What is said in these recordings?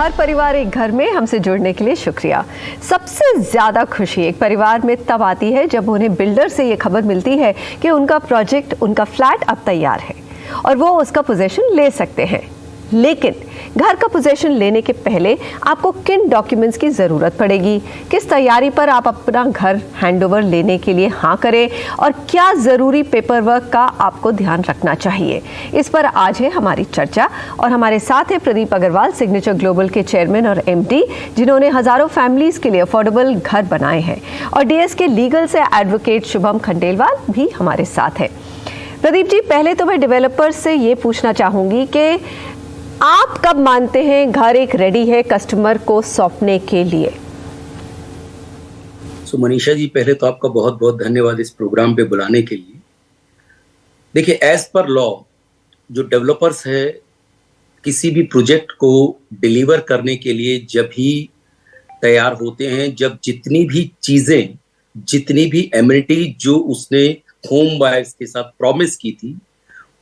हर परिवार एक घर में हमसे जुड़ने के लिए शुक्रिया। सबसे ज़्यादा खुशी एक परिवार में तब आती है जब उन्हें बिल्डर से ये खबर मिलती है कि उनका प्रोजेक्ट, उनका फ्लैट अब तैयार है और वो उसका पोजीशन ले सकते हैं। लेकिन घर का पोजीशन लेने के पहले आपको किन डॉक्यूमेंट्स की ज़रूरत पड़ेगी, किस तैयारी पर आप अपना घर हैंडओवर लेने के लिए हाँ करें और क्या ज़रूरी पेपर वर्क का आपको ध्यान रखना चाहिए, इस पर आज है हमारी चर्चा। और हमारे साथ है प्रदीप अग्रवाल, सिग्नेचर ग्लोबल के चेयरमैन और एमडी, जिन्होंने हज़ारों फैमिलीज़ के लिए अफोर्डेबल घर बनाए हैं। और डीएस के लीगल से एडवोकेट शुभम खंडेलवाल भी हमारे साथ है। प्रदीप जी, पहले तो मैं डेवलपर से ये पूछना चाहूँगी कि आप कब मानते हैं घर एक रेडी है कस्टमर को सौंपने के लिए? मनीषा जी, पहले तो आपका बहुत बहुत धन्यवाद इस प्रोग्राम पे बुलाने के लिए। देखिए, एज पर लॉ जो डेवलपर्स है किसी भी प्रोजेक्ट को डिलीवर करने के लिए जब ही तैयार होते हैं, जब जितनी भी चीजें, जितनी भी एमिनिटी जो उसने होम बायर्स के साथ प्रॉमिस की थी,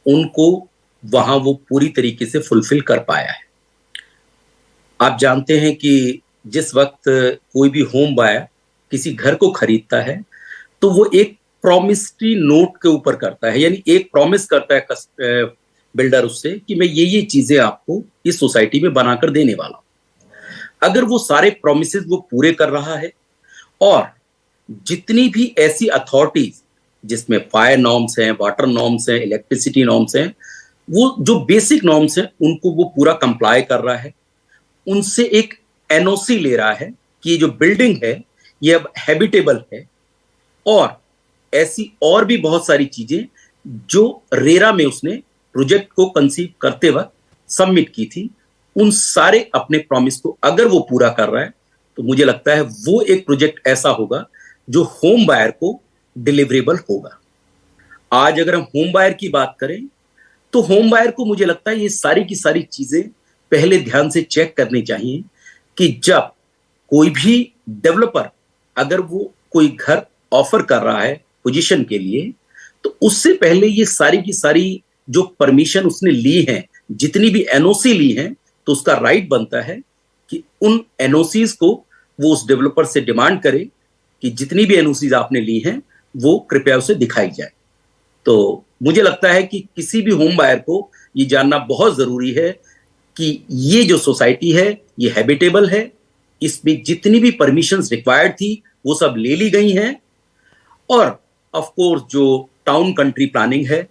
उनको वहां वो पूरी तरीके से फुलफिल कर पाया है। आप जानते हैं कि जिस वक्त कोई भी होम बायर किसी घर को खरीदता है तो वो एक प्रॉमिसरी नोट के ऊपर करता है, यानी एक प्रॉमिस करता है बिल्डर उससे कि मैं ये चीजें आपको इस सोसाइटी में बनाकर देने वाला हूं। अगर वो सारे प्रॉमिसेस वो पूरे कर रहा है और जितनी भी ऐसी अथॉरिटीज जिसमें फायर नॉर्म्स हैं, वाटर नॉर्म्स हैं, इलेक्ट्रिसिटी नॉर्म्स हैं, वो जो बेसिक नॉर्म्स हैं उनको वो पूरा कंप्लाई कर रहा है, उनसे एक एनओसी ले रहा है कि ये जो बिल्डिंग है ये अब हैबिटेबल है, और ऐसी और भी बहुत सारी चीजें जो रेरा में उसने प्रोजेक्ट को कंसीव करते वक्त सबमिट की थी, उन सारे अपने प्रॉमिस को अगर वो पूरा कर रहा है तो मुझे लगता है वो एक प्रोजेक्ट ऐसा होगा जो होम बायर को डिलीवरेबल होगा। आज अगर हम होम बायर की बात करें तो होम बायर को मुझे लगता है ये सारी की सारी चीजें पहले ध्यान से चेक करनी चाहिए कि जब कोई भी डेवलपर अगर वो कोई घर ऑफर कर रहा है पोजीशन के लिए, तो उससे पहले ये सारी की सारी जो परमिशन उसने ली है, जितनी भी एनओसी ली है, तो उसका राइट बनता है कि उन एनओसीज को वो उस डेवलपर से डिमांड करे कि जितनी भी एनओसीज आपने ली हैं वो कृपया उसे दिखाई जाए। तो मुझे लगता है कि किसी भी होम बायर को ये जानना बहुत जरूरी है कि ये जो सोसाइटी है ये हैबिटेबल है, इसमें जितनी भी परमिशंस रिक्वायर्ड थी वो सब ले ली गई हैं, और ऑफ कोर्स जो टाउन कंट्री प्लानिंग है,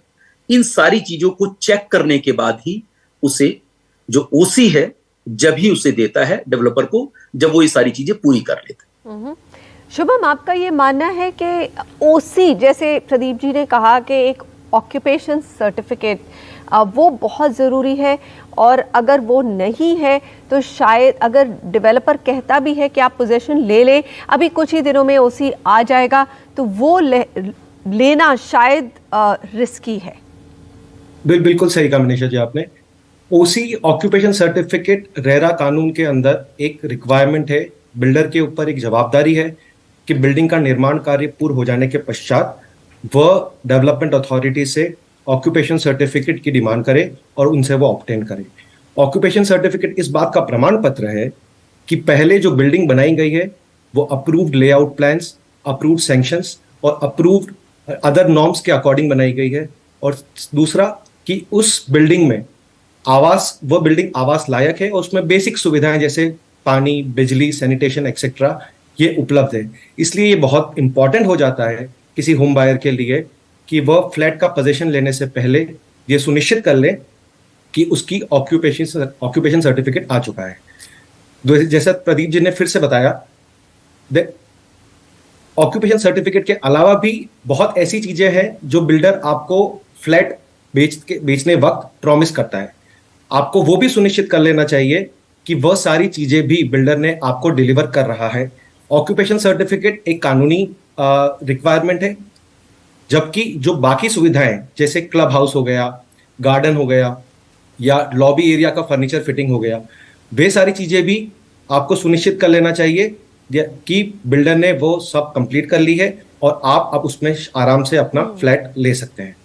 इन सारी चीजों को चेक करने के बाद ही उसे जो ओसी है जब ही उसे देता है डेवलपर को, जब वो ये सारी चीजें पूरी कर लेता है। शुभम, आपका ये मानना है कि ओसी, जैसे प्रदीप जी ने कहा कि एक ऑक्यूपेशन सर्टिफिकेट वो बहुत ज़रूरी है, और अगर वो नहीं है तो शायद अगर डेवलपर कहता भी है कि आप पोजीशन ले लें, अभी कुछ ही दिनों में ओसी आ जाएगा, तो वो लेना शायद रिस्की है। बिल्कुल सही कहा मनीषा जी आपने। ओसी ऑक्यूपेशन सर्टिफिकेट रेरा कानून के अंदर एक रिक्वायरमेंट है, बिल्डर के ऊपर एक जवाबदारी है कि बिल्डिंग का निर्माण कार्य पूर्ण हो जाने के पश्चात वह डेवलपमेंट अथॉरिटी से ऑक्यूपेशन सर्टिफिकेट की डिमांड करे और उनसे वो ऑब्टेन करे। ऑक्यूपेशन सर्टिफिकेट इस बात का प्रमाण पत्र है कि पहले जो बिल्डिंग बनाई गई है वो approved layout plans, approved sanctions और अप्रूव्ड अदर नॉर्म्स के अकॉर्डिंग बनाई गई है, और दूसरा कि उस बिल्डिंग में वह बिल्डिंग आवास लायक है और उसमें बेसिक सुविधाएं जैसे पानी, बिजली, सैनिटेशन एक्सेट्रा ये उपलब्ध है। इसलिए ये बहुत इंपॉर्टेंट हो जाता है किसी होम बायर के लिए कि वह फ्लैट का पोजीशन लेने से पहले ये सुनिश्चित कर ले कि उसकी ऑक्यूपेशन सर्टिफिकेट आ चुका है। जैसा प्रदीप जी ने फिर से बताया, ऑक्यूपेशन सर्टिफिकेट के अलावा भी बहुत ऐसी चीजें हैं जो बिल्डर आपको फ्लैट बेचने वक्त प्रॉमिस करता है। आपको वो भी सुनिश्चित कर लेना चाहिए कि वह सारी चीजें भी बिल्डर ने आपको डिलीवर कर रहा है। ऑक्यूपेशन सर्टिफिकेट एक कानूनी रिक्वायरमेंट है, जबकि जो बाकी सुविधाएं जैसे क्लब हाउस हो गया, गार्डन हो गया या लॉबी एरिया का फर्नीचर फिटिंग हो गया, वे सारी चीजें भी आपको सुनिश्चित कर लेना चाहिए कि बिल्डर ने वो सब कंप्लीट कर ली है और आप अब उसमें आराम से अपना फ्लैट ले सकते हैं।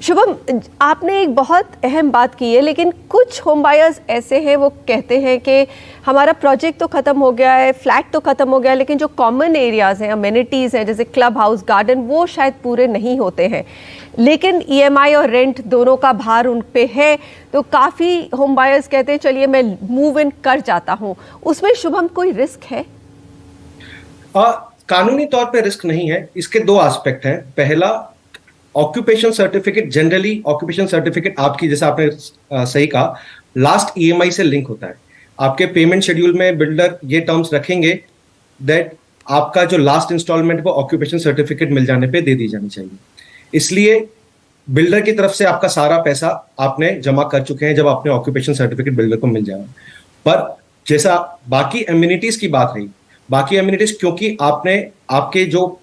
शुभम, आपने एक बहुत अहम बात की है, लेकिन कुछ होम बायर्स ऐसे हैं, वो कहते हैं कि हमारा प्रोजेक्ट तो ख़त्म हो गया है, फ्लैट तो ख़त्म हो गया है, लेकिन जो कॉमन एरियाज़ हैं, अमेनिटीज़ हैं, जैसे क्लब हाउस, गार्डन, वो शायद पूरे नहीं होते हैं, लेकिन ईएमआई और रेंट दोनों का भार उन पे है। तो काफ़ी होम बायर्स कहते हैं चलिए मैं मूव इन कर जाता हूँ। उसमें शुभम कोई रिस्क है? कानूनी तौर पे रिस्क नहीं है। इसके दो एस्पेक्ट हैं। पहला, occupation certificate, generally occupation certificate आपकी, जैसा आपने सही कहा, लास्ट ईएमआई से लिंक होता है। आपके पेमेंट शेड्यूल में बिल्डर ये टर्म्स रखेंगे दैट आपका जो लास्ट इंस्टॉलमेंट वो ऑक्यूपेशन सर्टिफिकेट मिल जाने पे दे दी जानी चाहिए। इसलिए बिल्डर की तरफ से आपका सारा पैसा आपने जमा कर चुके हैं जब आपने ऑक्यूपेशन सर्टिफिकेट बिल्डर को मिल जाएगा। पर जैसा बाकी एमिनिटीज की बात रही, बाकी एमिनिटीज क्योंकि आपने आपके जो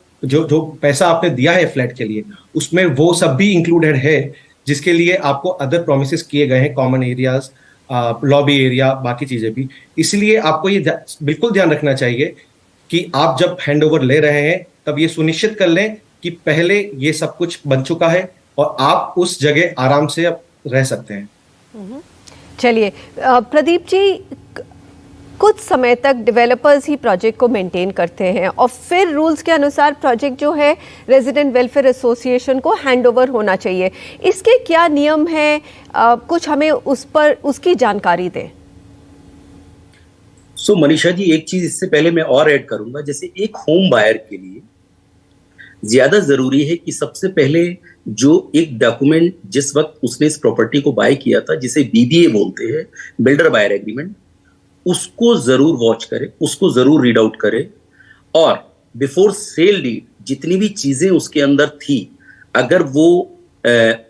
पैसा आपने दिया है फ्लैट के लिए, उसमें वो सब भी इंक्लूडेड है जिसके लिए आपको अदर प्रोमिसेस किए गए हैं, कॉमन एरियाज, लॉबी एरिया, बाकी चीजें भी। इसलिए आपको ये बिल्कुल ध्यान रखना चाहिए कि आप जब हैंडओवर ले रहे हैं तब ये सुनिश्चित कर लें कि पहले ये सब कुछ बन चुका है और आप उस जगह आराम से अब रह सकते हैं। चलिए प्रदीप जी, कुछ समय तक डेवलपर्स ही प्रोजेक्ट को मेंटेन करते हैं और फिर रूल्स के अनुसार प्रोजेक्ट जो है रेजिडेंट वेलफेयर एसोसिएशन को हैंडओवर होना चाहिए। इसके क्या नियम हैं? कुछ हमें उस पर उसकी जानकारी दें। सो मनीषा जी, एक चीज इससे पहले मैं और ऐड करूंगा। जैसे एक होम बायर के लिए ज्यादा जरूरी है कि सबसे पहले जो एक डॉक्यूमेंट जिस वक्त उसने इस प्रॉपर्टी को बाय किया था, जिसे बीबीए बोलते हैं, बिल्डर बायर एग्रीमेंट, उसको जरूर वॉच करे, उसको जरूर रीड आउट करे। और बिफोर सेल डीड जितनी भी चीजें उसके अंदर थी, अगर वो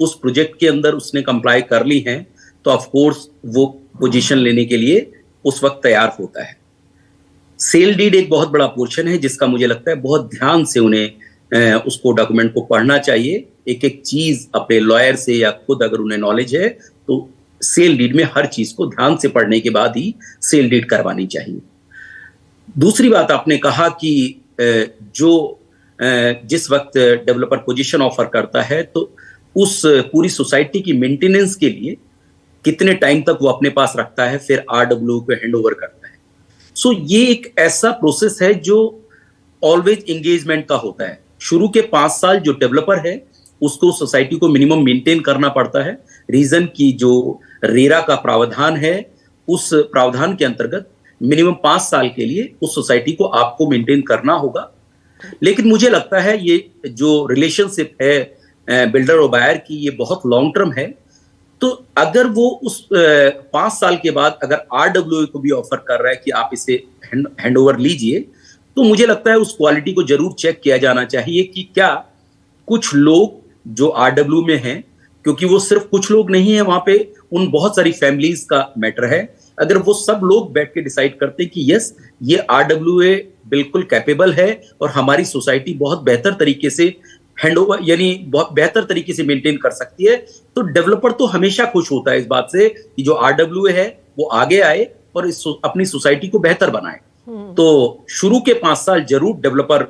उस प्रोजेक्ट के अंदर उसने कंप्लाई कर ली हैं तो ऑफ कोर्स वो पोजीशन लेने के लिए उस वक्त तैयार होता है। सेल डीड एक बहुत बड़ा पोर्शन है जिसका मुझे लगता है बहुत ध्यान से उन्हें उसको डॉक्यूमेंट को पढ़ना चाहिए। एक एक चीज अपने लॉयर से या खुद अगर उन्हें नॉलेज है तो सेल डीड में हर चीज को ध्यान से पढ़ने के बाद ही सेल डीड करवानी चाहिए। दूसरी बात, आपने कहा कि जिस वक्त डेवलपर पोजीशन ऑफर करता है तो उस पूरी सोसाइटी की मेंटेनेंस के लिए कितने टाइम तक वो अपने पास रखता है, फिर आरडब्ल्यू को हैंडओवर करता है। सो ये एक ऐसा प्रोसेस है जो ऑलवेज एंगेजमेंट का होता है। शुरू के 5 साल जो डेवलपर है उसको सोसाइटी को मिनिमम मेंटेन करना पड़ता है। रीजन की जो रेरा का प्रावधान है, उस प्रावधान के अंतर्गत मिनिमम 5 साल के लिए उस सोसाइटी को आपको मेंटेन करना होगा। लेकिन मुझे लगता है ये जो रिलेशनशिप है बिल्डर और बायर की, ये बहुत लॉन्ग टर्म है। तो अगर वो उस 5 साल के बाद अगर आरडब्ल्यूए को भी ऑफर कर रहा है कि आप इसे हैंडओवर लीजिए, तो मुझे लगता है उस क्वालिटी को जरूर चेक किया जाना चाहिए कि क्या कुछ लोग जो आरडब्ल्यू में हैं, क्योंकि वो सिर्फ कुछ लोग नहीं है वहां पे, उन बहुत सारी फैमिलीज का मैटर है। अगर वो सब लोग बैठ के डिसाइड करते हैं कि यस, ये आरडब्ल्यूए बिल्कुल कैपेबल है और हमारी सोसाइटी बहुत बेहतर तरीके से हैंडओवर यानी बहुत बेहतर तरीके से मेंटेन कर सकती है, तो डेवलपर तो हमेशा खुश होता है इस बात से कि जो आरडब्ल्यूए है वो आगे आए और अपनी सोसाइटी को बेहतर बनाए। तो शुरू के 5 साल जरूर डेवलपर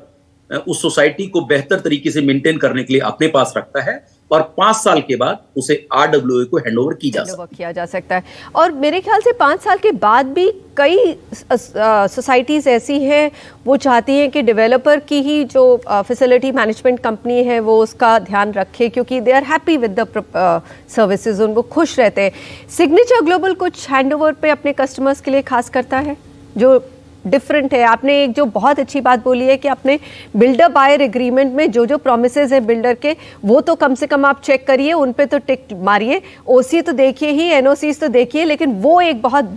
उस सोसाइटी को बेहतर तरीके से मेंटेन करने के लिए अपने पास रखता है और 5 साल के बाद उसे आरडब्ल्यूए को हैंडओवर किया जा सकता है। और मेरे ख्याल से 5 साल के बाद भी कई सोसाइटीज ऐसी हैं वो चाहती हैं कि डेवलपर की ही जो फैसिलिटी मैनेजमेंट कंपनी है वो उसका ध्यान रखे, क्योंकि they are happy with the services, उनको खुश रहते हैं। सिग्नेचर ग्लोबल कुछ हैंडओवर पे अपने कस्टमर्स के लिए खास करता है जो डिफरेंट है? आपने एक जो बहुत अच्छी बात बोली है कि अपने बिल्डर बायर एग्रीमेंट में जो जो प्रोमिसेस हैं बिल्डर के, वो तो कम से कम आप चेक करिए, उन पे तो टिक मारिए। ओसी तो देखिए ही, एनओसीज तो देखिए, लेकिन वो एक बहुत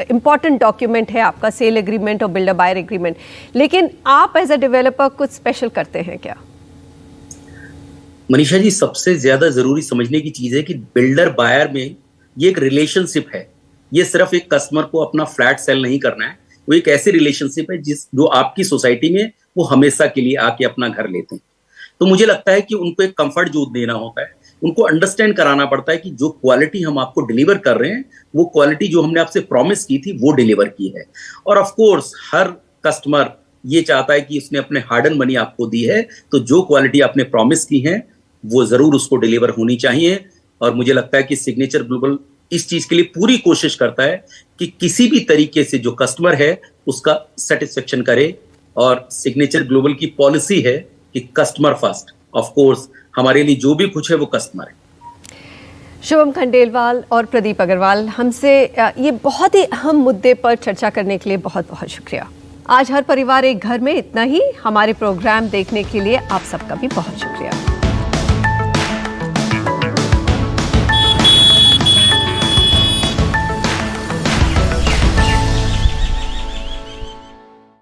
इंपॉर्टेंट डॉक्यूमेंट है आपका सेल एग्रीमेंट और बिल्डर बायर एग्रीमेंट। लेकिन आप एज अ डेवलपर कुछ स्पेशल करते हैं क्या? मनीषा जी, सबसे ज्यादा जरूरी समझने की चीज है कि बिल्डर बायर में ये एक रिलेशनशिप है। ये सिर्फ एक कस्टमर को अपना फ्लैट सेल नहीं करना है, वो एक ऐसी रिलेशनशिप है जो आपकी सोसाइटी में वो हमेशा के लिए आके अपना घर लेते हैं। तो मुझे लगता है कि उनको एक कंफर्ट जोन देना होता है, उनको अंडरस्टैंड कराना पड़ता है कि जो क्वालिटी हम आपको डिलीवर कर रहे हैं वो क्वालिटी जो हमने आपसे प्रॉमिस की थी वो डिलीवर की है। और ऑफ कोर्स हर कस्टमर ये चाहता है कि उसने अपने हार्ड एंड मनी आपको दी है, तो जो क्वालिटी आपने प्रॉमिस की है वो जरूर उसको डिलीवर होनी चाहिए। और मुझे लगता है कि सिग्नेचर ग्लोबल इस चीज के लिए पूरी कोशिश करता है कि किसी भी तरीके से जो कस्टमर है उसका सेटिस्फेक्शन करे। और सिग्नेचर ग्लोबल की पॉलिसी है कि कस्टमर फर्स्ट। ऑफ कोर्स हमारे लिए जो भी कुछ है वो कस्टमर है। शुभम खंडेलवाल और प्रदीप अग्रवाल, हमसे ये बहुत ही अहम मुद्दे पर चर्चा करने के लिए बहुत बहुत शुक्रिया। आज हर परिवार एक घर में इतना ही। हमारे प्रोग्राम देखने के लिए आप सबका भी बहुत शुक्रिया।